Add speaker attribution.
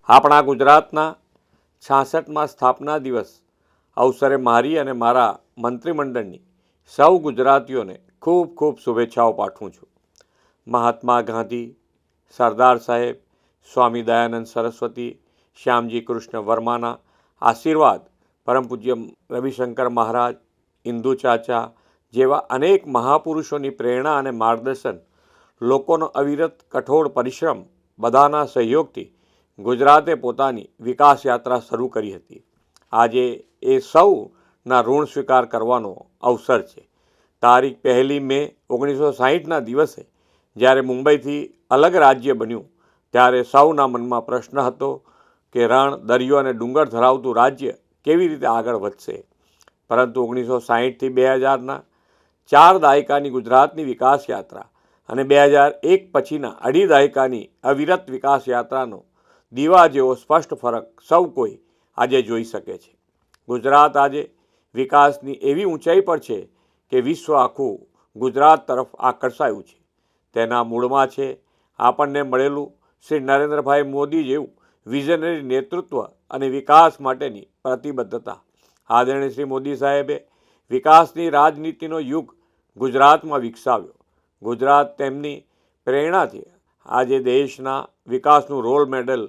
Speaker 1: આપણા ગુજરાતના 66માં સ્થાપના દિવસ અવસરે મારી અને મારા મંત્રીમંડળની સૌ ગુજરાતીઓને ખૂબ ખૂબ શુભેચ્છાઓ પાઠવું છું. મહાત્મા ગાંધી, સરદાર સાહેબ, સ્વામી દયાનંદ સરસ્વતી, શ્યામજી કૃષ્ણ વર્માના આશીર્વાદ, પરમ પૂજ્ય રવિશંકર મહારાજ, ઇન્દુ ચાચા જેવા અનેક મહાપુરુષોની પ્રેરણા અને માર્ગદર્શન, લોકોનો અવિરત કઠોર પરિશ્રમ બધાના સહયોગથી ગુજરાતે પોતાની વિકાસ યાત્રા શરૂ કરી હતી. આજે એ સૌના ઋણ સ્વીકાર કરવાનો અવસર છે. તારીખ 1 મે 1960ના દિવસે જ્યારે મુંબઈથી અલગ રાજ્ય બન્યું ત્યારે સૌના મનમાં પ્રશ્ન હતો કે રણ, દરિયો અને ડુંગર ધરાવતું રાજ્ય કેવી રીતે આગળ વધશે. પરંતુ 1960થી 2000ના 4 દાયકાની ગુજરાતની વિકાસ યાત્રા અને 2001 પછીના અઢી દાયકાની અવિરત વિકાસ યાત્રાનો દીવા જેવો સ્પષ્ટ ફરક સૌ કોઈ આજે જોઈ શકે છે. ગુજરાત આજે વિકાસની એવી ઊંચાઈ પર છે કે વિશ્વ આખું ગુજરાત તરફ આકર્ષાયું છે. તેના મૂળમાં છે આપણને મળેલું શ્રી નરેન્દ્રભાઈ મોદી જેવું વિઝનરી નેતૃત્વ અને વિકાસ માટેની પ્રતિબદ્ધતા. આદરણીય શ્રી મોદી સાહેબે વિકાસની રાજનીતિનો યુગ ગુજરાતમાં વિકસાવ્યો. ગુજરાત તેમની પ્રેરણાથી આજે દેશના વિકાસનું રોલ મોડેલ